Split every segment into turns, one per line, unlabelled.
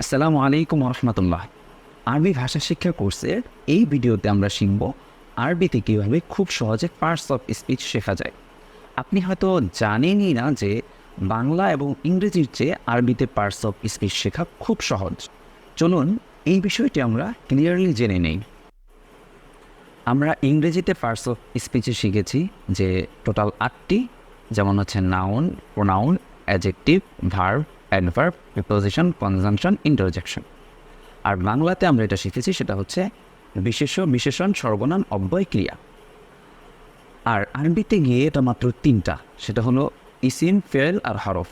আসসালামু আলাইকুম রহমতুল্লাহ। আরবি ভাষা শিক্ষা কোর্সের এই ভিডিওতে আমরা শিখব আরবিতে কীভাবে খুব সহজে পার্টস অফ স্পিচ শেখা যায়। আপনি হয়তো জানেনই না যে বাংলা এবং ইংরেজির চেয়ে আরবিতে পার্টস অফ স্পিচ শেখা খুব সহজ। চলুন এই বিষয়টি আমরা ক্লিয়ারলি জেনে নেই। আমরা ইংরেজিতে পার্টস অফ স্পিচে শিখেছি যে টোটাল 8টি, যেমন হচ্ছে noun, pronoun, adjective, verb, adverb, preposition, conjunction, interjection. আর বাংলাতে আমরা এটা শিখেছি সেটা হচ্ছে বিশেষ্য, বিশেষণ, সর্বনাম, অব্যয়, ক্রিয়া। আর আরবিতে গিয়ে এটা মাত্র 3টা, সেটা হলো ইসিম, ফেল আর হরফ।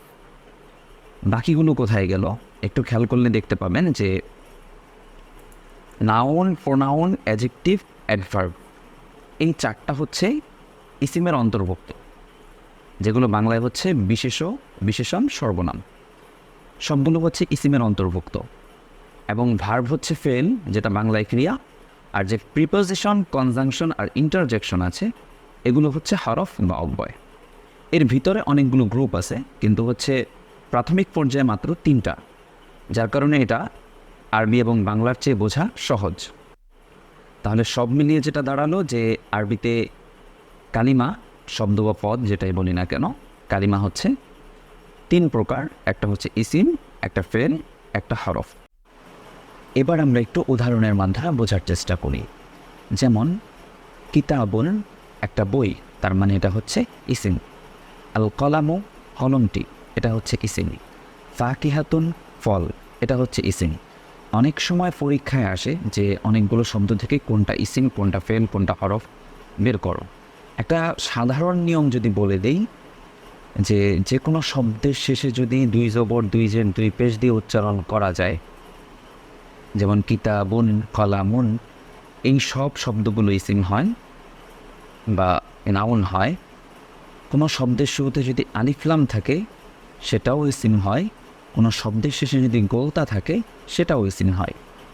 বাকিগুলো কোথায় গেল একটু খেয়াল করলে দেখতে পাবেন যে নাউন, প্রোনাউন, অ্যাডজেক্টিভ, অ্যাডভার্ব, এই 4টা হচ্ছে ইসিমের অন্তর্ভুক্ত, যেগুলো বাংলায় হচ্ছে বিশেষ্য, বিশেষণ, সর্বনাম, সবগুলো হচ্ছে ইসিমের অন্তর্ভুক্ত। এবং ভার্ব হচ্ছে ফেল, যেটা বাংলায় ক্রিয়া। আর যে প্রিপোজিশন, কনজাংশন আর ইন্টারজেকশন আছে, এগুলো হচ্ছে হরফ বা অব্যয়। এর ভিতরে অনেকগুলো গ্রুপ আছে, কিন্তু হচ্ছে প্রাথমিক পর্যায়ে মাত্র 3টা, যার কারণে এটা আরবি এবং বাংলার চেয়ে বোঝা সহজ। তাহলে সব মিলিয়ে যেটা দাঁড়ালো যে আরবিতে কালিমা, শব্দ বা পদ যেটাই বলি না কেন, কালিমা হচ্ছে 3 প্রকার। একটা হচ্ছে ইসিম, একটা ফেল, একটা হরফ। এবার আমরা একটু উদাহরণের মাধ্যমে বোঝার চেষ্টা করি। যেমন কিতাবুন, একটা বই, তার মানে এটা হচ্ছে ইসিম। আল কলামু, কলমটি, এটা হচ্ছে ইসিম। ফাকিহাতুন, ফল, এটা হচ্ছে ইসিম। অনেক সময় পরীক্ষায় আসে যে অনেকগুলো শব্দ থেকে কোনটা ইসিম, কোনটা ফেল, কোনটা হরফ বের করো। একটা সাধারণ নিয়ম যদি বলে দেই, যে কোনো শব্দের শেষে যদি 2 জবর 2 জের 2 পেশ দিয়ে উচ্চারণ করা যায়, যেমন কিতাবুন, কলামুন, এই সব শব্দগুলো ইসিম হয় বা নাউন হয়। কোনো শব্দের শুরুতে যদি আলিফলাম থাকে সেটাও ইসিম হয়। কোনো শব্দের শেষে যদি গোলতা থাকে সেটাও ইসিম হয়।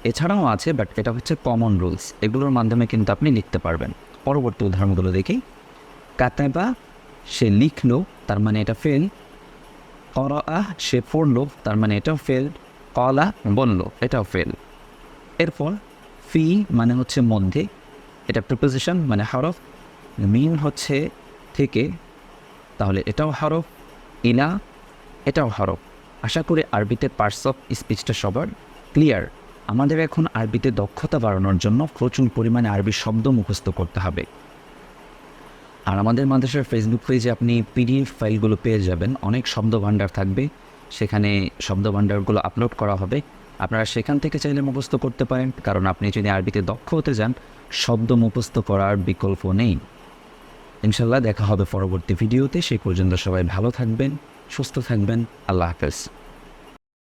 এছাড়াও আছে, বাট এটা হচ্ছে কমন রুলস, এগুলোর মাধ্যমে কিন্তু আপনি লিখতে পারবেন। পরবর্তী উদাহরণগুলো দেখি। কাতাবা, সে লিখলো, তার মানে এটা ফেল। করাআ, সে পড়লো, তার মানে এটাও ফেল। কলা, বললো, এটাও ফেল। এরপর ফি মানে হচ্ছে মধ্যে, এটা প্রিপোজিশন মানে হরফ। মিন হচ্ছে থেকে, তাহলে এটাও হরফ। ইলা, এটাও হরফ। আশা করি আরবিতে পার্টস অফ স্পিচটা সবার ক্লিয়ার। আমাদের এখন আরবিতে দক্ষতা বাড়ানোর জন্য প্রচুর পরিমাণে আরবি শব্দ মুখস্থ করতে হবে। আর আমাদের মাদ্রাসার ফেসবুক পেজে আপনি পিডিএফ ফাইলগুলো পেয়ে যাবেন, অনেক শব্দ ভাণ্ডার থাকবে, সেখানে শব্দ ভাণ্ডারগুলো আপলোড করা হবে। আপনারা সেখান থেকে চাইলে মুখস্থ করতে পারেন, কারণ আপনি যদি আরবিতে দক্ষ হতে যান, শব্দ মুখস্থ করার বিকল্প নেই। ইনশাল্লাহ দেখা হবে পরবর্তী ভিডিওতে। সেই পর্যন্ত সবাই ভালো থাকবেন, সুস্থ থাকবেন। আল্লাহ হাফেজ।